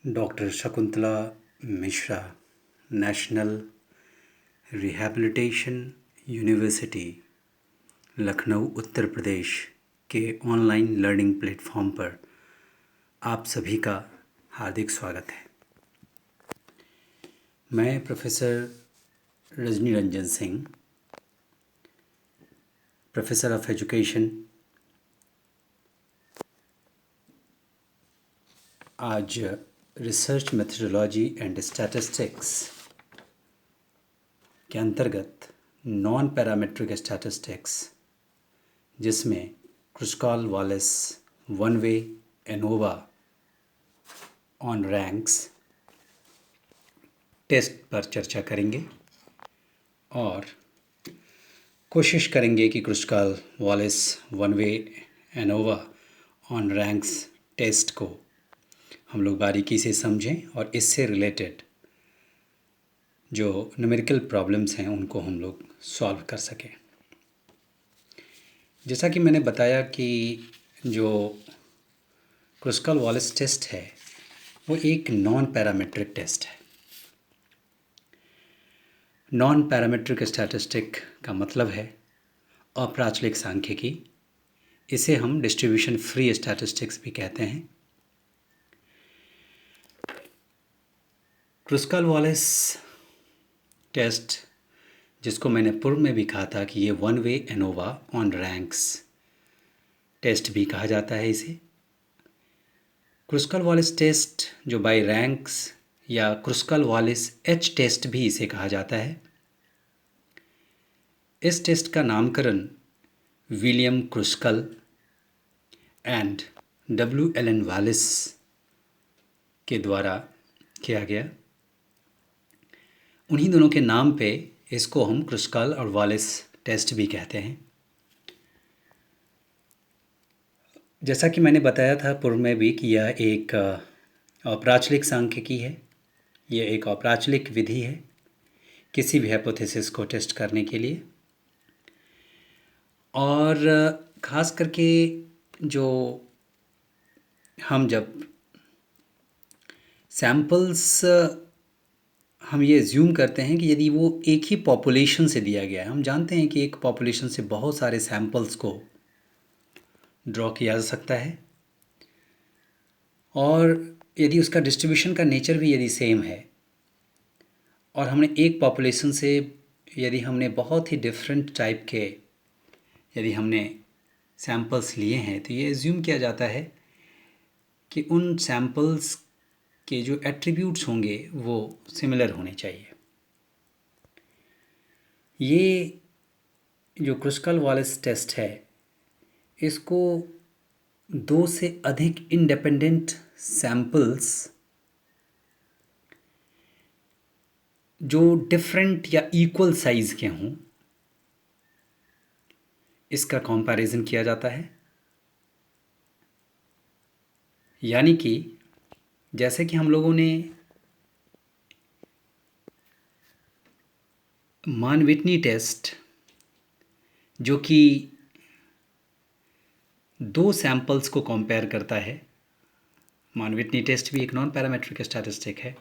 Doctor Shakuntala Mishra, National Rehabilitation University, Lucknow Uttar Pradesh के online learning platform पर आप सभी का हार्दिक स्वागत है। मैं professor Rajni Ranjan Singh, professor of education, आज रिसर्च मेथडोलॉजी एंड स्टैटिस्टिक्स के अंतर्गत नॉन पैरामेट्रिक स्टैटिस्टिक्स, जिसमें Kruskal Wallis one way ANOVA on ranks test पर चर्चा करेंगे और कोशिश करेंगे कि Kruskal Wallis one way ANOVA on ranks test को हम लोग बारीकी से समझें और इससे रिलेटेड जो न्यूमेरिकल प्रॉब्लम्स हैं उनको हम लोग सॉल्व कर सकें। जैसा कि मैंने बताया कि जो क्रुस्काल वालेस टेस्ट है वो एक नॉन पैरामेट्रिक टेस्ट है। नॉन पैरामेट्रिक स्टैटिस्टिक का मतलब है अप्राचलिक सांख्यिकी। इसे हम डिस्ट्रीब्यूशन फ्री स्टैटिस्टिक्स भी कहते हैं। क्रुस्काल वालेस टेस्ट, जिसको मैंने पूर्व में भी कहा था कि ये one way ANOVA on ranks test भी कहा जाता है इसे। क्रुस्काल वालेस टेस्ट जो बाय रैंक्स या क्रुस्काल वालेस एच टेस्ट भी इसे कहा जाता है। इस टेस्ट का नामकरण William Kruskal and W Allen Wallis के द्वारा किया गया। उन्हीं दोनों के नाम पे इसको हम क्रुस्काल और वालेस टेस्ट भी कहते हैं। जैसा कि मैंने बताया था पूर्व में भी कि यह एक अप्राचलिक सांख्यिकी है। यह एक अप्राचलिक विधि है किसी भी हाइपोथेसिस को टेस्ट करने के लिए। और ख़ास करके जो हम जब सैम्पल्स हम ये एज्यूम करते हैं कि यदि वो एक ही पॉपुलेशन से दिया गया है, हम जानते हैं कि एक पॉपुलेशन से बहुत सारे सैम्पल्स को ड्रॉ किया जा सकता है और यदि उसका डिस्ट्रीब्यूशन का नेचर भी यदि सेम है और हमने एक पॉपुलेशन से यदि हमने बहुत ही डिफरेंट टाइप के यदि हमने सैम्पल्स लिए हैं तो ये एज्यूम किया जाता है कि उन सैम्पल्स के जो एट्रीब्यूट्स होंगे वो सिमिलर होने चाहिए। ये जो क्रुस्काल वालेस टेस्ट है इसको दो से अधिक इंडिपेंडेंट सैम्पल्स जो डिफरेंट या इक्वल साइज़ के हों इसका कंपैरिजन किया जाता है। यानी कि जैसे कि हम लोगों ने मान विटनी टेस्ट जो कि दो सैम्पल्स को कंपेयर करता है, मान विटनी टेस्ट भी एक नॉन पैरामेट्रिक स्टैटिस्टिक है।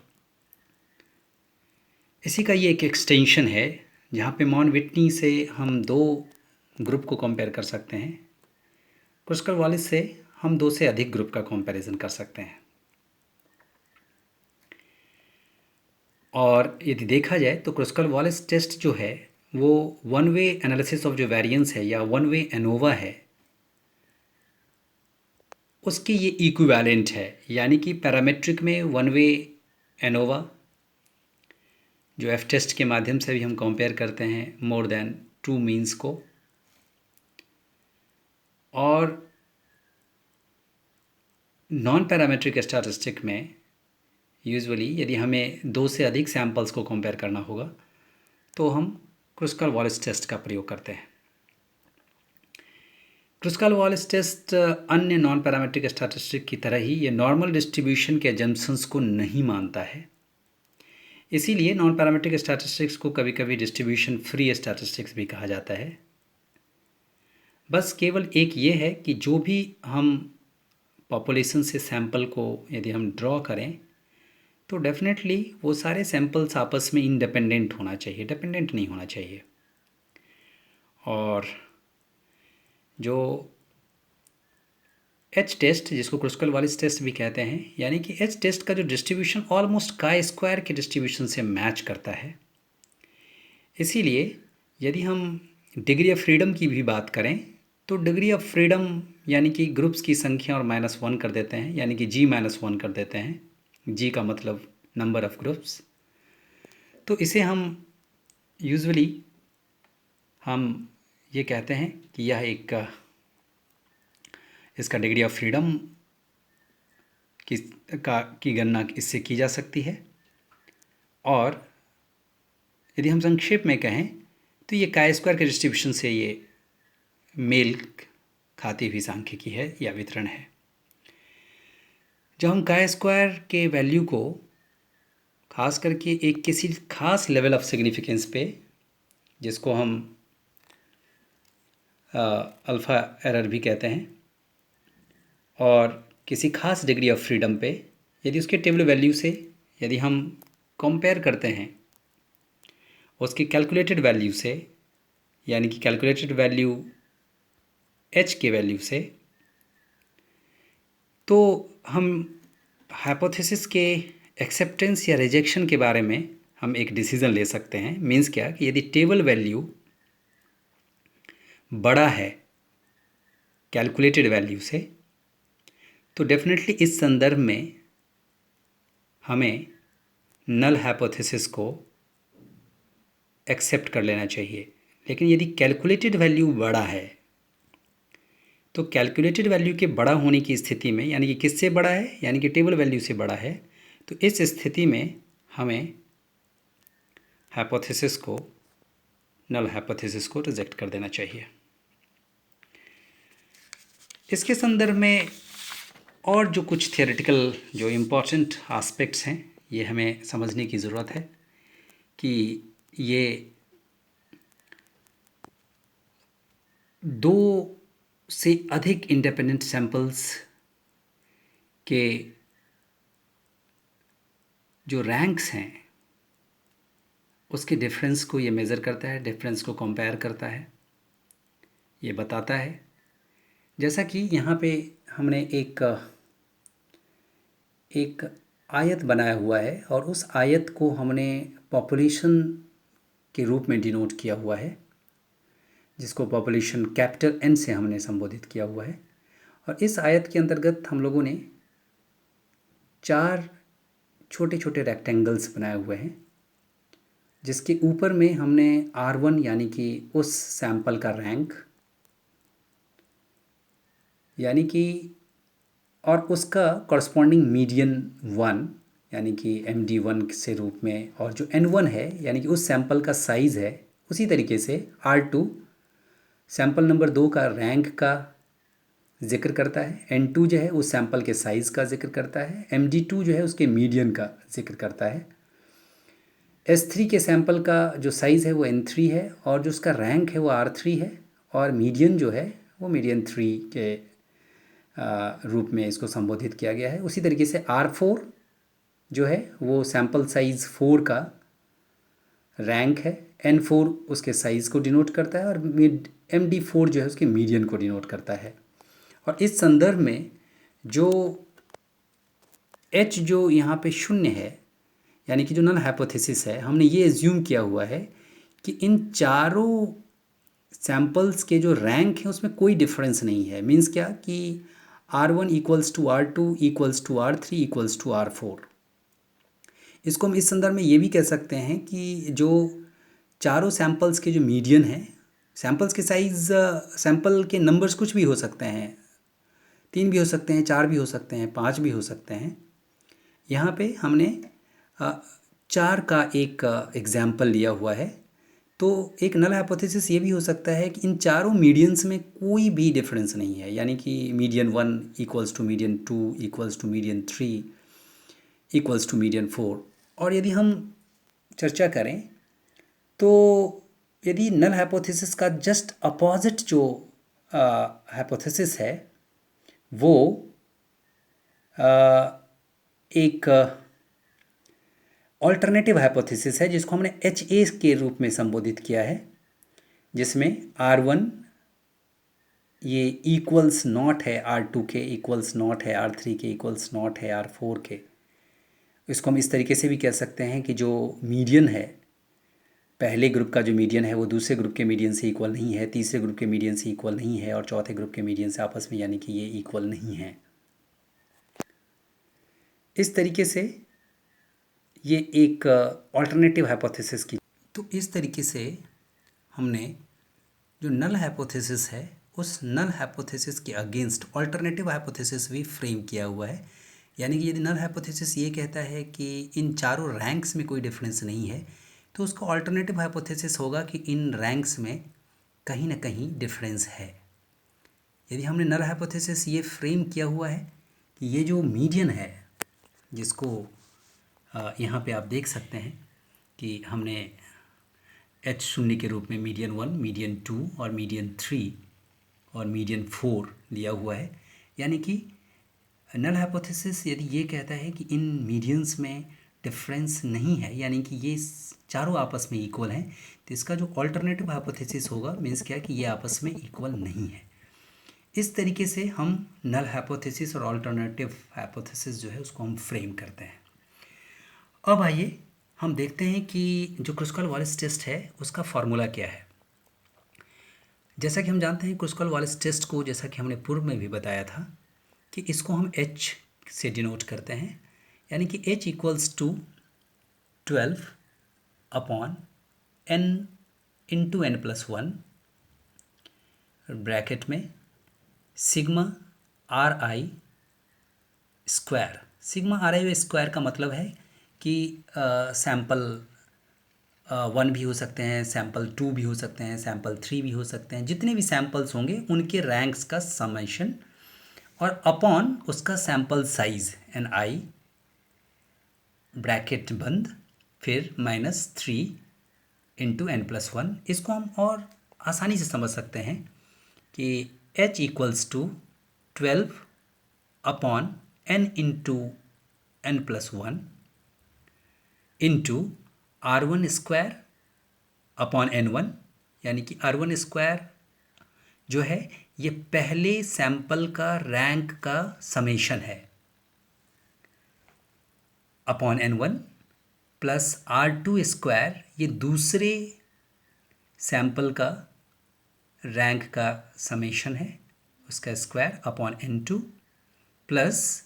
इसी का ये एक एक्सटेंशन है जहाँ पे मान विटनी से हम दो ग्रुप को कंपेयर कर सकते हैं। क्रुस्काल वालेस से हम दो से अधिक ग्रुप का कंपैरिजन कर सकते हैं। और यदि देखा जाए तो क्रुस्काल वालेस टेस्ट जो है वो वन वे एनालिसिस ऑफ जो वेरिएंस है या वन वे एनोवा है उसकी ये इक्विवेलेंट है। यानी कि पैरामेट्रिक में वन वे एनोवा जो एफ टेस्ट के माध्यम से भी हम कंपेयर करते हैं मोर देन टू मीन्स को, और नॉन पैरामेट्रिक स्टैटिस्टिक में यूजुअली यदि हमें दो से अधिक सैम्पल्स को कंपेयर करना होगा तो हम क्रुस्काल वालेस टेस्ट का प्रयोग करते हैं। क्रुस्काल वालेस टेस्ट अन्य नॉन पैरामेट्रिक स्टैटिस्टिक की तरह ही ये नॉर्मल डिस्ट्रीब्यूशन के एजम्पशंस को नहीं मानता है। इसीलिए नॉन पैरामेट्रिक स्टैटिस्टिक्स को कभी कभी डिस्ट्रीब्यूशन फ्री स्टैटिस्टिक्स भी कहा जाता है। बस केवल एक ये है कि जो भी हम पॉपुलेशन से सैंपल को यदि हम ड्रॉ करें तो डेफिनेटली वो सारे सैंपल्स आपस में इंडिपेंडेंट होना चाहिए, डिपेंडेंट नहीं होना चाहिए। और जो एच टेस्ट, जिसको क्रुस्कल वालिस टेस्ट भी कहते हैं, यानी कि एच टेस्ट का जो डिस्ट्रीब्यूशन ऑलमोस्ट काई स्क्वायर के डिस्ट्रीब्यूशन से मैच करता है। इसीलिए यदि हम डिग्री ऑफ फ्रीडम की भी बात करें तो डिग्री ऑफ फ्रीडम यानी कि ग्रुप्स की संख्या और -1 कर देते हैं, यानी कि G-1 कर देते हैं। G का मतलब नंबर ऑफ ग्रुप्स। तो इसे हम यूजुअली हम ये कहते हैं कि यह एक इसका डिग्री ऑफ फ्रीडम की गणना इससे की जा सकती है। और यदि हम संक्षेप में कहें तो ये काई स्क्वायर के डिस्ट्रीब्यूशन से ये मेल खाती हुई सांख्यिकी है या वितरण है। जब हम काई स्क्वायर के वैल्यू को खास करके एक किसी खास लेवल ऑफ सिग्निफिकेंस पे, जिसको हम अल्फ़ा एरर भी कहते हैं, और किसी खास डिग्री ऑफ फ्रीडम पे यदि उसके टेबल वैल्यू से यदि हम कंपेयर करते हैं उसकी कैलकुलेटेड वैल्यू से, यानी कि कैलकुलेटेड वैल्यू एच के वैल्यू से, तो हम हाइपोथेसिस के एक्सेप्टेंस या रिजेक्शन के बारे में हम एक डिसीज़न ले सकते हैं। मीन्स क्या कि यदि टेबल वैल्यू बड़ा है कैलकुलेटेड वैल्यू से तो डेफिनेटली इस संदर्भ में हमें नल हाइपोथेसिस को एक्सेप्ट कर लेना चाहिए। लेकिन यदि कैलकुलेटेड वैल्यू बड़ा है तो कैलकुलेटेड वैल्यू के बड़ा होने की स्थिति में, यानी कि किससे बड़ा है, यानी कि टेबल वैल्यू से बड़ा है, तो इस स्थिति में हमें हाइपोथेसिस को, नल हाइपोथेसिस को रिजेक्ट कर देना चाहिए। इसके संदर्भ में और जो कुछ थियोरेटिकल जो इम्पोर्टेंट एस्पेक्ट्स हैं ये हमें समझने की ज़रूरत है कि ये 2 से अधिक इंडिपेंडेंट सैंपल्स के जो रैंक्स हैं उसके डिफरेंस को ये मेज़र करता है, डिफरेंस को कंपेयर करता है, ये बताता है। जैसा कि यहाँ पे हमने एक आयत बनाया हुआ है और उस आयत को हमने पॉपुलेशन के रूप में डिनोट किया हुआ है, जिसको पॉपुलेशन कैपिटल N से हमने संबोधित किया हुआ है। और इस आयत के अंतर्गत हम लोगों ने 4 छोटे छोटे रेक्टेंगल्स बनाए हुए हैं, जिसके ऊपर में हमने R1 यानी कि उस सैंपल का रैंक, यानी कि और उसका कॉरस्पॉन्डिंग मीडियन 1 यानी कि MD1 से रूप में, और जो N1 है यानी कि उस सैंपल का साइज़ है, उसी तरीके से R2 सैंपल नंबर 2 का रैंक का जिक्र करता है, N2 जो है उस सैंपल के साइज़ का जिक्र करता है, MD2 जो है उसके मीडियन का जिक्र करता है, S3 के सैंपल का जो साइज़ है वो N3 है और जो उसका रैंक है वो R3 है, और मीडियन जो है वो मीडियन 3 के रूप में इसको संबोधित किया गया है। उसी तरीके से R4 जो है वो सैंपल साइज़ 4 का रैंक है, N4 उसके साइज़ को डिनोट करता है, और MD4 जो है उसके मीडियन को डिनोट करता है। और इस संदर्भ में जो H जो यहाँ पे 0 है, यानी कि जो नल हाइपोथेसिस है, हमने ये एज्यूम किया हुआ है कि इन चारों सैंपल्स के जो रैंक हैं उसमें कोई डिफरेंस नहीं है। मीन्स क्या कि R1 equals to R2 equals to R3 equals to R4। इसको हम इस संदर्भ में ये भी कह सकते हैं कि जो चारों सैंपल्स के जो मीडियन हैं, सैंपल्स के साइज़, सैंपल के नंबर्स कुछ भी हो सकते हैं, 3 भी हो सकते हैं, 4 भी हो सकते हैं, 5 भी हो सकते हैं। यहाँ पे हमने 4 का एक एग्जाम्पल लिया हुआ है। तो एक नल हाइपोथेसिस ये भी हो सकता है कि इन चारों मीडियंस में कोई भी डिफरेंस नहीं है, यानी कि median 1 equals to median 2 equals to median 3 equals to median 4। और यदि हम चर्चा करें तो यदि नल हाइपोथेसिस का जस्ट अपोजिट जो हाइपोथेसिस है वो एक ऑल्टरनेटिव हाइपोथेसिस है जिसको हमने एच ए के रूप में संबोधित किया है, जिसमें R1 ये इक्वल्स नॉट है R2 के, इक्वल्स नॉट है R3 के, इक्वल्स नॉट है R4 के। इसको हम इस तरीके से भी कह सकते हैं कि जो मीडियन है, पहले ग्रुप का जो मीडियन है वो दूसरे ग्रुप के मीडियन से इक्वल नहीं है, तीसरे ग्रुप के मीडियन से इक्वल नहीं है, और चौथे ग्रुप के मीडियन से आपस में यानी कि ये इक्वल नहीं है। इस तरीके से ये एक ऑल्टरनेटिव हाइपोथेसिस की। तो इस तरीके से हमने जो नल हाइपोथेसिस है उस नल हाइपोथेसिस के अगेंस्ट ऑल्टरनेटिव हाइपोथेसिस भी फ्रेम किया हुआ है। यानी कि यदि नल हाइपोथेसिस ये कहता है कि इन चारों रैंक्स में कोई डिफरेंस नहीं है, तो उसका ऑल्टरनेटिव हाइपोथेसिस होगा कि इन रैंक्स में कहीं ना कहीं डिफरेंस है। यदि हमने नल हाइपोथेसिस ये फ्रेम किया हुआ है कि ये जो मीडियन है, जिसको यहाँ पे आप देख सकते हैं कि हमने H0 के रूप में मीडियन 1, मीडियन 2 और मीडियन 3 और मीडियन 4 लिया हुआ है। यानी कि नल हाइपोथेसिस यदि ये कहता है कि इन मीडियंस में डिफरेंस नहीं है, यानी कि ये चारों आपस में इक्वल हैं, तो इसका जो ऑल्टरनेटिव हाइपोथेसिस होगा मीन्स क्या कि ये आपस में इक्वल नहीं है। इस तरीके से हम नल हाइपोथेसिस और ऑल्टरनेटिव हाइपोथेसिस जो है उसको हम फ्रेम करते हैं। अब आइए हम देखते हैं कि जो क्रुस्कल-वालिस टेस्ट है उसका फॉर्मूला क्या है। जैसा कि हम जानते हैं क्रुस्कल-वालिस टेस्ट को, जैसा कि हमने पूर्व में भी बताया था कि इसको हम H से डिनोट करते हैं, यानी कि H equals to 12 upon n into n+1 bracket में sigma RI square. Sigma RI square का मतलब है कि सैम्पल 1 भी हो सकते हैं, सैम्पल 2 भी हो सकते हैं, सैम्पल 3 भी हो सकते हैं, जितने भी सैम्पल्स होंगे उनके रैंक्स का समेशन, और अपॉन उसका सैम्पल साइज NI ब्रैकेट बंद, फिर -3 इंटू n+1। इसको हम और आसानी से समझ सकते हैं कि H equals to 12 upon n into n+1 into R1 square upon N1, यानी कि R1 स्क्वायर जो है ये पहले सैंपल का रैंक का समेशन है, upon N1 plus R2 square ये दूसरे सैंपल का रैंक का समेशन है, उसका स्क्वायर अपॉन N2 प्लस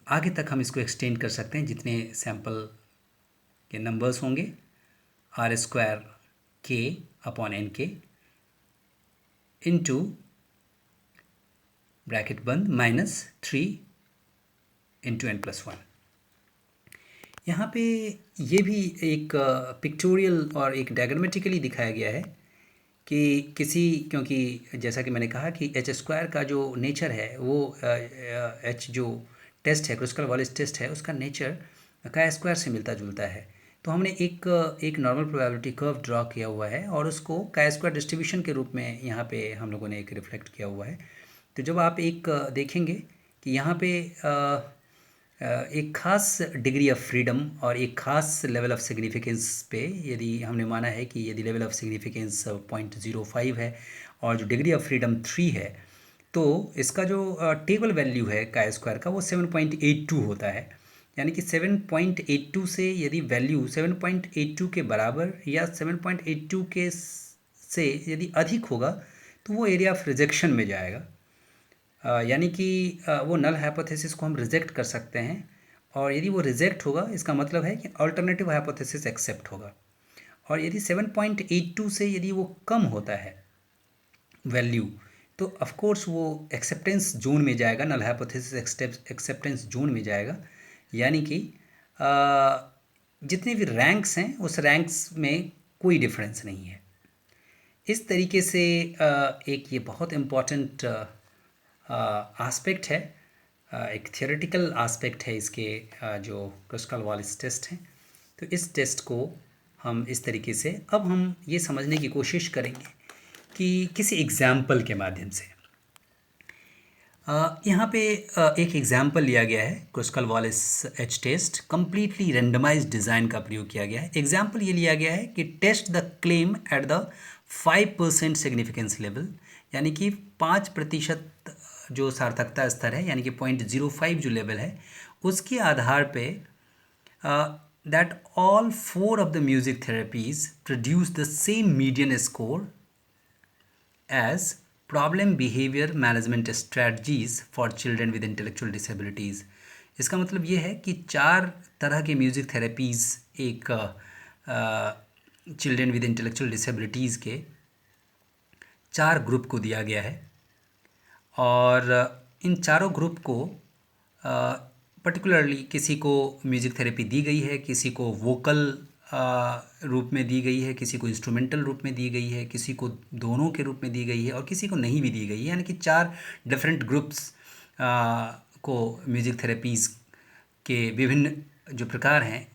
आगे तक हम इसको एक्सटेंड कर सकते हैं, जितने सैंपल के नंबर्स होंगे R square K upon NK into bracket बंद -3 इंटू n+1। यहाँ पे ये भी एक पिक्टोरियल और एक डायग्रामेटिकली दिखाया गया है कि क्योंकि जैसा कि मैंने कहा कि H स्क्वायर का जो नेचर है वो H जो टेस्ट है, क्रुस्कल-वालिस टेस्ट है, उसका नेचर का स्क्वायर से मिलता जुलता है। तो हमने एक नॉर्मल प्रोबेबिलिटी कर्व ड्रॉ किया हुआ है और उसको का स्क्वायर डिस्ट्रीब्यूशन के रूप में यहाँ पे हम लोगों ने एक रिफ्लेक्ट किया हुआ है। तो जब आप एक देखेंगे कि यहाँ पे एक खास डिग्री ऑफ फ्रीडम और एक खास लेवल ऑफ सिग्निफिकेंस पे, यदि हमने माना है कि यदि लेवल ऑफ सिग्निफिकेंस 0.05 है और जो डिग्री ऑफ फ्रीडम 3 है, तो इसका जो टेबल वैल्यू है का स्क्वायर का वो 7.82 होता है। यानी कि 7.82 से यदि वैल्यू 7.82 के बराबर या 7.82 के से यदि अधिक होगा तो वो एरिया ऑफ रिजेक्शन में जाएगा। यानी कि वो नल हाइपोथेसिस को हम रिजेक्ट कर सकते हैं, और यदि वो रिजेक्ट होगा इसका मतलब है कि अल्टरनेटिव हाइपोथेसिस एक्सेप्ट होगा। और यदि 7.82 से यदि वो कम होता है वैल्यू, तो ऑफ कोर्स वो एक्सेप्टेंस जोन में जाएगा, नल हाइपोथेसिस एक्सेप्टेंस जोन में जाएगा। यानी कि जितने भी रैंक्स हैं उस रैंक्स में कोई डिफरेंस नहीं है। इस तरीके से एक ये बहुत इम्पॉर्टेंट आस्पेक्ट है, एक थियोरेटिकल आस्पेक्ट है इसके, जो क्रुस्कल-वालिस टेस्ट हैं। तो इस टेस्ट को हम इस तरीके से अब हम ये समझने की कोशिश करेंगे कि किसी एग्जाम्पल के माध्यम से यहाँ पे एक एग्जाम्पल लिया गया है, Kruskal Wallis H test, completely randomize design का प्रयोग किया गया है। एग्जाम्पल ये लिया गया है कि test the claim at the 5% significance level, यानी कि 5% जो सार्थकता स्तर है, यानी कि 0.05 जो लेवल है, उसके आधार पे that all 4 of the music therapies produce the same median score as problem behavior management strategies for children with intellectual disabilities। इसका मतलब ये है कि 4 तरह के म्यूज़िक थेरेपीज़ एक चिल्ड्रन विद इंटेलेक्चुअल डिसेबिलिटीज़ के 4 ग्रुप को दिया गया है, और इन चारों ग्रुप को पर्टिकुलरली किसी को म्यूज़िक थेरेपी दी गई है, किसी को वोकल रूप में दी गई है, किसी को इंस्ट्रूमेंटल रूप में दी गई है, किसी को दोनों के रूप में दी गई है, और किसी को नहीं भी दी गई है। यानी कि 4 डिफरेंट ग्रुप्स को म्यूज़िक थेरेपीज़ के विभिन्न जो प्रकार हैं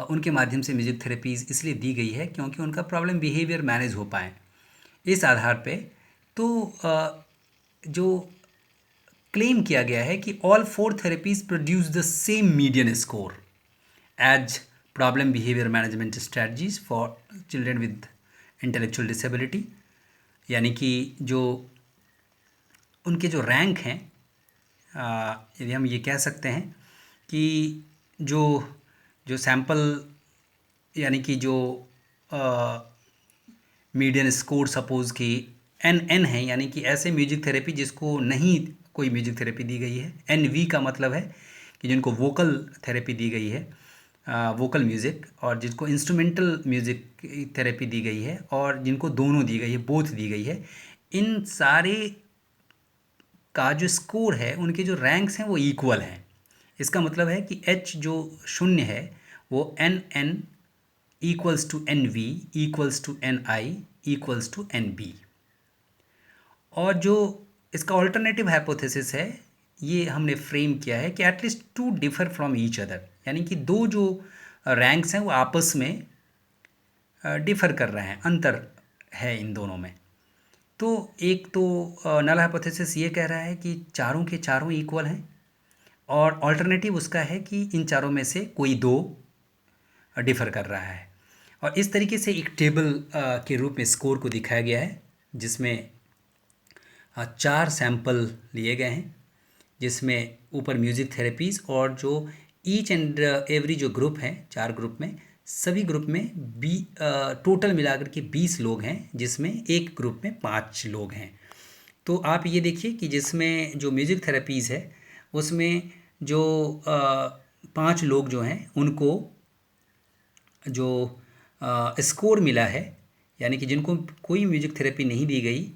उनके माध्यम से म्यूज़िक थेरेपीज़ इसलिए दी गई है क्योंकि उनका प्रॉब्लम बिहेवियर मैनेज हो पाए। इस आधार पे तो जो क्लेम किया गया है कि all 4 therapies produce the same median score as problem behaviour management strategies for children with intellectual disability, यानी कि जो उनके जो रैंक हैं, यदि हम ये कह सकते हैं कि जो जो सैम्पल यानी कि जो मीडियन स्कोर सपोज़ कि एन है, यानी कि ऐसे म्यूजिक थेरेपी जिसको नहीं कोई म्यूजिक थेरेपी दी गई है। NV का मतलब है कि जिनको वोकल थेरेपी दी गई है, वोकल म्यूज़िक, और जिनको इंस्ट्रूमेंटल म्यूज़िक थेरेपी दी गई है, और जिनको दोनों दी गई है, बोथ दी गई है। इन सारे का जो स्कोर है, उनके जो रैंक्स हैं वो इक्वल हैं। इसका मतलब है कि H जो 0 है वो NN equals to NV equals to NI equals to NB। और जो इसका ऑल्टरनेटिव हाइपोथेसिस है, ये हमने फ्रेम किया है कि at least 2 differ from each other, यानी कि 2 जो रैंक्स हैं वो आपस में डिफर कर रहे हैं, अंतर है इन दोनों में। तो एक तो नल हाइपोथेसिस ये कह रहा है कि चारों के चारों इक्वल हैं, और ऑल्टरनेटिव उसका है कि इन चारों में से कोई 2 डिफ़र कर रहा है। और इस तरीके से एक टेबल के रूप में स्कोर को दिखाया गया है, जिसमें 4 सैंपल लिए गए हैं, जिसमें ऊपर म्यूज़िक थेरेपीज़, और जो ईच एंड एवरी जो ग्रुप हैं, 4 ग्रुप में, सभी ग्रुप में टोटल मिलाकर के 20 लोग हैं, जिसमें एक ग्रुप में 5 लोग हैं। तो आप ये देखिए कि जिसमें जो म्यूज़िक थेरेपीज़ है उसमें जो 5 लोग जो हैं उनको जो स्कोर मिला है, यानी कि जिनको कोई म्यूज़िक थेरेपी नहीं दी गई,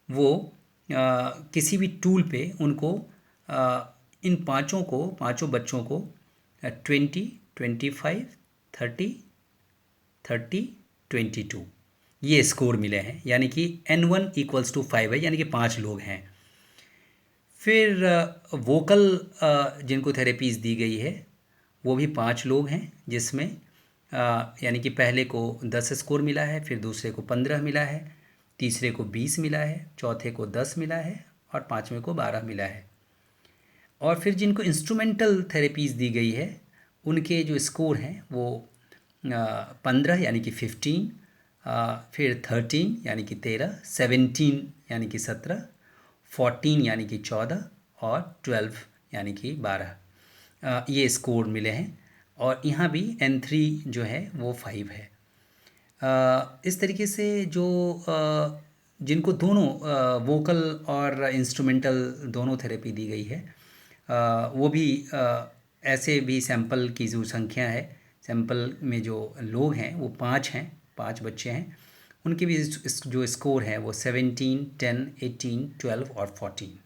वो किसी भी टूल पे उनको इन पाँचों बच्चों को 20, 25, 30, 30, 22 ये स्कोर मिले हैं, यानी कि N1 इक्वल्स टू 5 है, यानी कि 5 लोग हैं। फिर वोकल जिनको थेरेपीज़ दी गई है वो भी 5 लोग हैं, जिसमें यानी कि पहले को 10 स्कोर मिला है, फिर दूसरे को 15 मिला है, तीसरे को 20 मिला है, चौथे को 10 मिला है, और 5वें को 12 मिला है। और फिर जिनको इंस्ट्रूमेंटल थेरेपीज़ दी गई है उनके जो स्कोर हैं वो 15 यानी कि 15, फिर 13 यानी कि 13, 17 यानी कि 17, 14 यानी कि 14, और 12 यानी कि 12 ये स्कोर मिले हैं। और यहाँ भी N3 जो है वो 5 है। इस तरीके से जो जिनको दोनों वोकल और इंस्ट्रूमेंटल दोनों थेरेपी दी गई है, वो भी ऐसे भी सैंपल की जो संख्या है, सैंपल में जो लोग हैं वो 5 हैं, 5 बच्चे हैं, उनके भी जो स्कोर है वो 17, 10, 18, 12 और 14,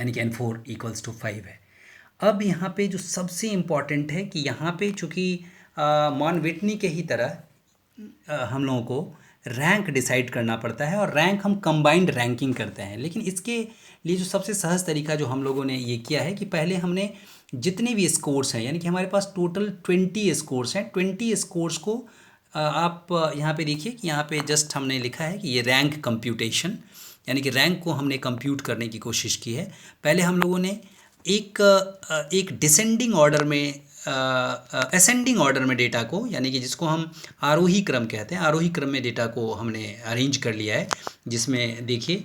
यानी कि N4 इक्वल्स टू 5 है। अब यहाँ पे जो सबसे इम्पॉर्टेंट है कि यहाँ पे चूँकि मॉन विटनी के ही तरह हम लोगों को रैंक डिसाइड करना पड़ता है, और रैंक हम कंबाइंड रैंकिंग करते हैं। लेकिन इसके लिए जो सबसे सहज तरीका जो हम लोगों ने ये किया है कि पहले हमने जितने भी स्कोर्स हैं, यानी कि हमारे पास टोटल 20 स्कोर्स हैं, 20 स्कोर्स को आप यहाँ पे देखिए कि यहाँ पे जस्ट हमने लिखा है कि ये रैंक कंप्यूटेशन, यानी कि रैंक को हमने कंप्यूट करने की कोशिश की है। पहले हम लोगों ने एक डिसेंडिंग ऑर्डर में असेंडिंग ऑर्डर में डेटा को, यानी कि जिसको हम आरोही क्रम कहते हैं, आरोही क्रम में डेटा को हमने अरेंज कर लिया है, जिसमें देखिए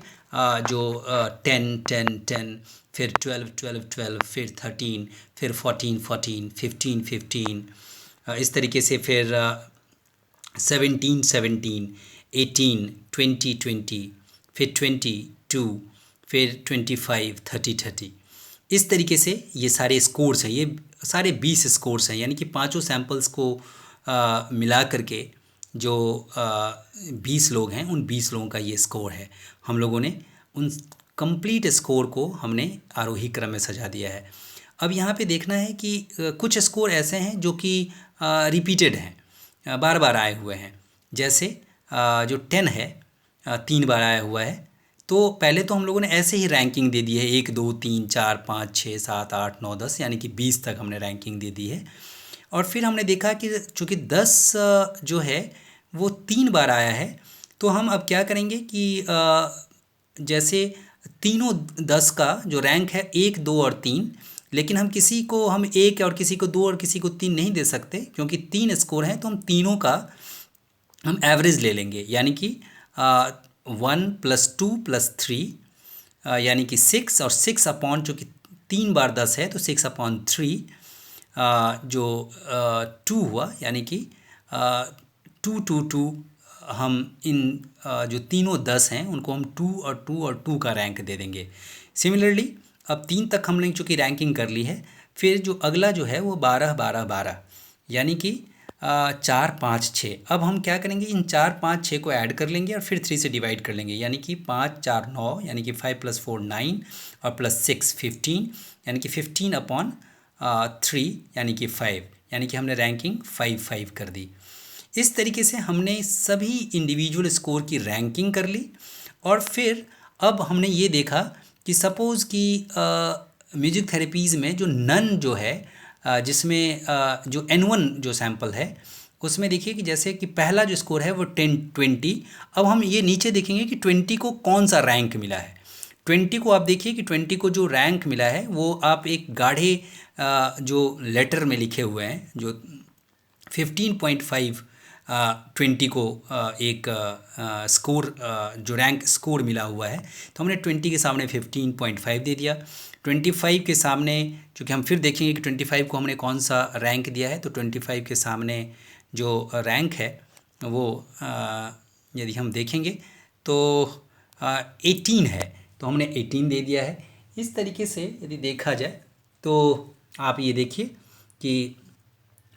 जो 10 10 10, फिर 12 12 12, फिर 13, फिर 14 14, 15 15, इस तरीके से फिर 17 17, 18 20 20, फिर 22, फिर 25 30 30। इस तरीके से ये सारे स्कोर्स हैं, ये सारे 20 स्कोर्स हैं, यानी कि पांचों सैम्पल्स को मिला करके जो 20 लोग हैं, उन 20 लोगों का ये स्कोर है। हम लोगों ने उन कंप्लीट स्कोर को हमने आरोही क्रम में सजा दिया है। अब यहाँ पे देखना है कि कुछ स्कोर ऐसे हैं जो कि रिपीटेड हैं, बार बार आए हुए हैं। जैसे जो 10 है 3 बार आया हुआ है, तो पहले तो हम लोगों ने ऐसे ही रैंकिंग दे दी है, 1 2 3 4 5 6 7 8 9 10, यानी कि 20 तक हमने रैंकिंग दे दी है। और फिर हमने देखा कि चूँकि 10 जो है वो 3 बार आया है, तो हम अब क्या करेंगे कि जैसे तीनों 10 का जो रैंक है 1 2 और 3, लेकिन हम किसी को हम 1 और किसी को 2 और किसी को 3 नहीं दे सकते, क्योंकि 3 स्कोर हैं, तो हम तीनों का हम एवरेज ले लेंगे, यानी कि 1 + 2 + 3, यानी कि 6, और 6 अपॉन, जो कि 3 बार 10 है तो 6/3, जो 2 हुआ, यानी कि 2 2 2। हम इन जो तीनों 10 हैं उनको हम 2 और 2 और 2 का रैंक दे देंगे। सिमिलरली अब 3 तक हमने चूँकि रैंकिंग कर ली है, फिर जो अगला जो है वो 12 12 12, यानी कि 4 5 6। अब हम क्या करेंगे, इन 4 5 6 को ऐड कर लेंगे और फिर 3 से डिवाइड कर लेंगे, यानी कि 5 4 9, यानी कि 5 + 4 9, और +6 15, यानी कि 15/3, यानी कि 5, यानी कि हमने रैंकिंग 5 5 कर दी। इस तरीके से हमने सभी इंडिविजुअल स्कोर की रैंकिंग कर ली। और फिर अब हमने ये देखा कि सपोज़ कि म्यूजिक थेरेपीज़ में जो नन जो है, जिसमें जो N1 जो सैम्पल है, उसमें देखिए कि जैसे कि पहला जो स्कोर है वो 10 20। अब हम ये नीचे देखेंगे कि 20 को कौन सा रैंक मिला है। 20 को आप देखिए कि 20 को जो रैंक मिला है वो आप एक गाढ़े जो लेटर में लिखे हुए हैं, जो 15.5 20 को एक स्कोर जो रैंक स्कोर मिला हुआ है, तो हमने 20 के सामने 15.5 दे दिया। 25 के सामने, चूँकि हम फिर देखेंगे कि 25 को हमने कौन सा रैंक दिया है, तो 25 के सामने जो रैंक है वो यदि हम देखेंगे तो 18 है, तो हमने 18 दे दिया है। इस तरीके से यदि देखा जाए तो आप ये देखिए कि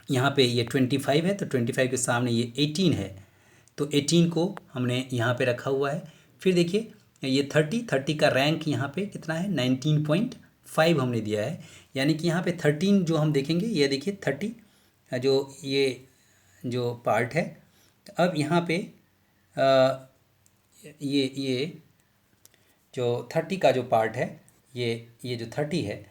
यहाँ पे ये 25 है, तो 25 के सामने ये 18 है, तो 18 को हमने यहाँ पे रखा हुआ है। फिर देखिए ये 30 का रैंक यहाँ पे कितना है, 19.5 हमने दिया है, यानी कि यहाँ पे 13 जो हम देखेंगे, ये देखिए 30 जो ये जो पार्ट है। अब यहाँ पे ये जो 30 का जो पार्ट है, ये जो 30 है,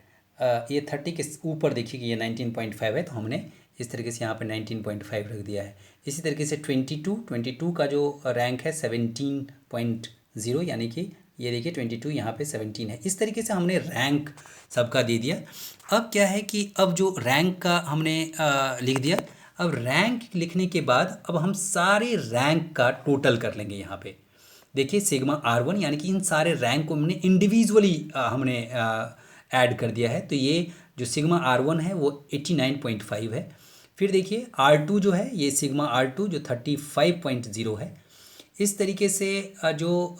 ये 30 के ऊपर देखिए कि ये 19.5 है, तो हमने इस तरीके से यहाँ पे 19.5 रख दिया है। इसी तरीके से 22 का जो रैंक है 17.0, यानी कि ये देखिए 22 यहाँ पे 17 है। इस तरीके से हमने रैंक सबका दे दिया। अब क्या है कि अब जो रैंक का हमने लिख दिया, अब रैंक लिखने के बाद अब हम सारे रैंक का टोटल कर लेंगे। यहाँ पे देखिए सिग्मा R1, यानी कि इन सारे रैंक को हमने इंडिविजुअली हमने ऐड कर दिया है, तो ये जो सिग्मा R1 है वो 89.5 है। फिर देखिए R2 जो है, ये सिग्मा R2 जो 35.0 है। इस तरीके से जो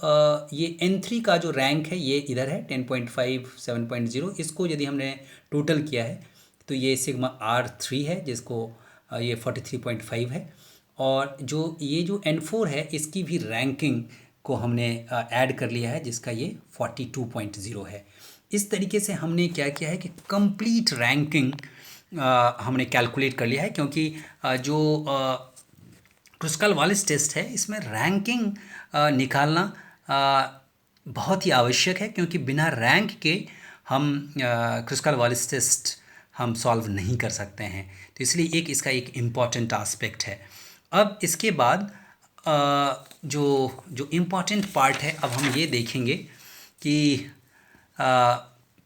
ये N3 का जो रैंक है ये इधर है 10.5 7.0। इसको यदि हमने टोटल किया है तो ये सिग्मा R3 है, जिसको ये 43.5 है। और जो ये जो N4 है इसकी भी रैंकिंग को हमने ऐड कर लिया है, जिसका ये 42.0 है। इस तरीके से हमने क्या किया है कि कंप्लीट रैंकिंग हमने कैलकुलेट कर लिया है, क्योंकि जो क्रुस्काल-वालिस टेस्ट है इसमें रैंकिंग निकालना बहुत ही आवश्यक है, क्योंकि बिना रैंक के हम क्रुस्काल-वालिस टेस्ट हम सॉल्व नहीं कर सकते हैं। तो इसलिए इसका एक इम्पॉर्टेंट आस्पेक्ट है। अब इसके बाद जो जो इम्पॉर्टेंट पार्ट है, अब हम ये देखेंगे कि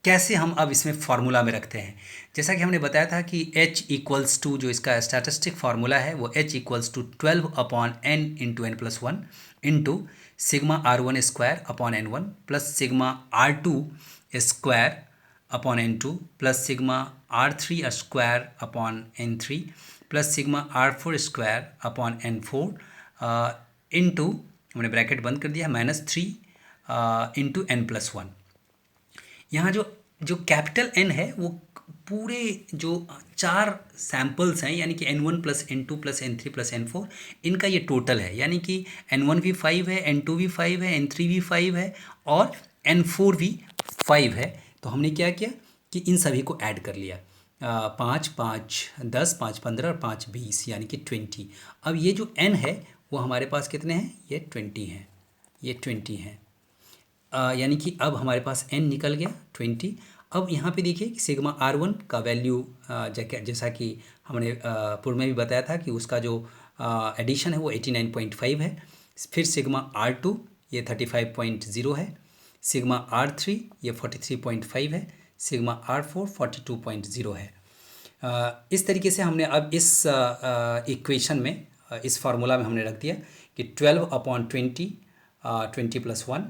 कैसे हम अब इसमें फार्मूला में रखते हैं। जैसा कि हमने बताया था कि h इक्वल्स टू, जो इसका स्टैटिस्टिक फार्मूला है वो h equals to 12/n into n plus one into sigma r1 square upon n1 plus sigma r2 square upon n2 plus sigma r3 square upon n3 plus sigma r4 square upon n4 into, हमने bracket बंद कर दिया, -3 into n plus one. यहाँ जो जो capital N है वो पूरे जो 4 सैम्पल्स हैं, यानी कि n1 plus n2 plus n3 plus n4, इनका ये टोटल है। यानी कि n1 भी 5 है, n2 भी 5 है, n3 भी 5 है और n4 भी 5 है। तो हमने क्या किया कि इन सभी को ऐड कर लिया, 5 5 10, 5 15 और 5 20, यानी कि 20। अब ये जो n है वो हमारे पास कितने हैं, ये 20 हैं, ये 20 हैं। यानी कि अब हमारे पास n निकल गया 20। अब यहाँ पे देखिए कि सिग्मा r1 का वैल्यू जैसा कि हमने पूर्व में भी बताया था कि उसका जो एडिशन है वो 89.5 है। फिर सिग्मा r2 ये 35.0 है, सिग्मा r3 ये 43.5 है, सिग्मा r4 42.0 है। इस तरीके से हमने अब इस इक्वेशन में, इस फार्मूला में हमने रख दिया कि 12/20 20 प्लस 1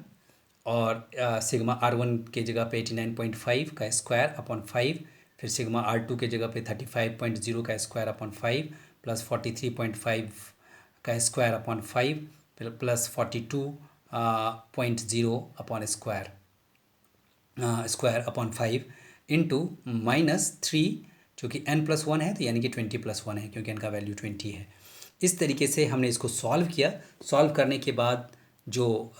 और सिग्मा r1 के जगह पे 89.5 का स्क्वायर अपॉन 5, फिर सिग्मा r2 के जगह पे 35.0 का स्क्वायर अपॉन 5 प्लस 43.5 का square upon 5 plus 42.0 upon square upon 5 into -3, चूँकि n प्लस 1 है तो यानी कि 20 प्लस 1 है, क्योंकि n का वैल्यू 20 है। इस तरीके से हमने इसको सॉल्व किया। सॉल्व करने के बाद जो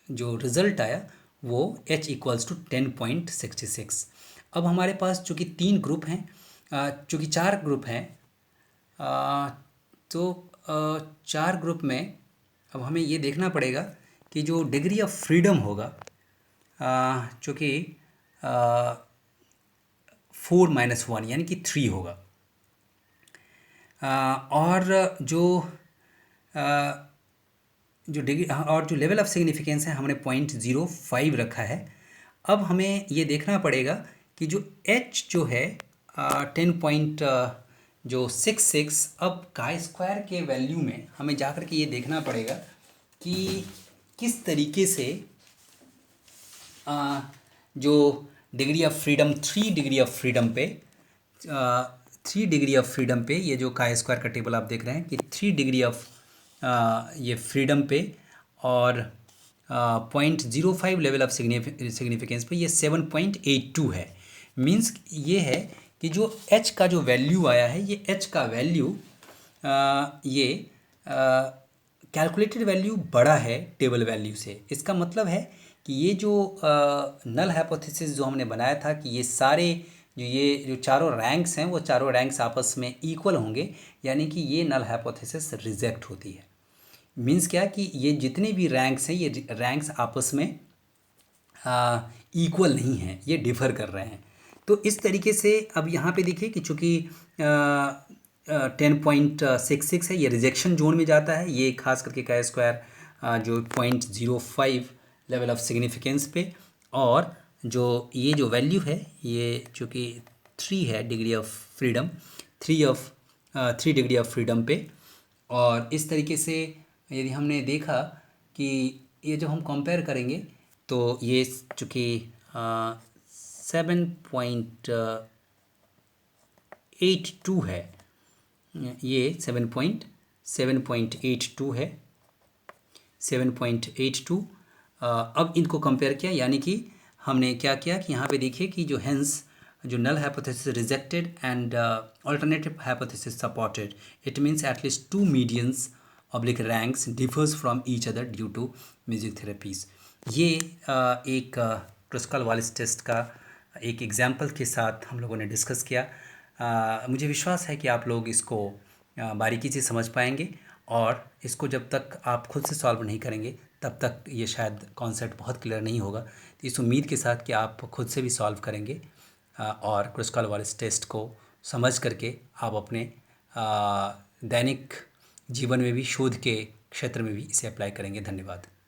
रिज़ल्ट आया वो h इक्वल्स टू 10.66। अब हमारे पास चूँकि 3 ग्रुप हैं, चूँकि 4 ग्रुप हैं, तो 4 ग्रुप में अब हमें ये देखना पड़ेगा कि जो डिग्री ऑफ फ्रीडम होगा, चूँकि 4 - 1 यानी कि 3 होगा, और जो डिग्री और जो लेवल ऑफ सिग्निफिकेंस है हमने 0.05 रखा है। अब हमें ये देखना पड़ेगा कि जो h जो है 10.66, अब काई स्क्वायर के वैल्यू में हमें जाकर के ये देखना पड़ेगा कि किस तरीके से जो degree of freedom 3 degree of freedom पे 3 डिग्री ऑफ फ्रीडम पे, ये जो काई स्क्वायर का टेबल आप देख रहे हैं कि 3 डिग्री ऑफ ये फ्रीडम पे और 0.05 लेवल ऑफ सिग्निफिकेंस पे ये 7.82 है। मीन्स ये है कि जो h का जो वैल्यू आया है, ये h का वैल्यू ये कैलकुलेटेड वैल्यू बड़ा है टेबल वैल्यू से। इसका मतलब है कि ये जो नल हाइपोथेसिस जो हमने बनाया था कि ये सारे जो चारों रैंक्स हैं वो चारों रैंक्स आपस में इक्वल होंगे, यानी कि ये नल हाइपोथेसिस रिजेक्ट होती है। मीन्स क्या कि ये जितने भी रैंक्स हैं, ये रैंक्स आपस में इक्वल नहीं हैं, ये डिफ़र कर रहे हैं। तो इस तरीके से अब यहाँ पे देखिए कि चूँकि 10.66 है, ये रिजेक्शन जोन में जाता है, ये खास करके का स्क्वायर जो 0.05 लेवल ऑफ सिग्निफिकेंस पे, और जो ये जो वैल्यू है ये चूँकि 3 है degree of freedom, 3 degree of freedom पे। और इस तरीके से यदि हमने देखा कि ये जब हम कंपेयर करेंगे तो ये चूँकि 7.82 है, ये 7.82 है, 7.82। अब इनको कंपेयर किया, यानी कि हमने क्या किया कि यहाँ पे देखिए कि जो हेंस जो null hypothesis rejected and alternative hypothesis supported, it means at least 2 medians oblique ranks differs from each other due to music therapies। ये एक क्रस्कल-वालिस टेस्ट का एक एग्जाम्पल के साथ हम लोगों ने डिस्कस किया। मुझे विश्वास है कि आप लोग इसको बारीकी से समझ पाएंगे, और इसको जब तक आप खुद से सॉल्व नहीं करेंगे तब तक ये शायद कॉन्सेप्ट बहुत क्लियर नहीं होगा। तो इस उम्मीद के साथ कि आप खुद से भी सॉल्व करेंगे और क्रस्कल-वालिस टेस्ट को समझ करके आप अपने दैनिक जीवन में भी, शोध के क्षेत्र में भी इसे अप्लाई करेंगे। धन्यवाद।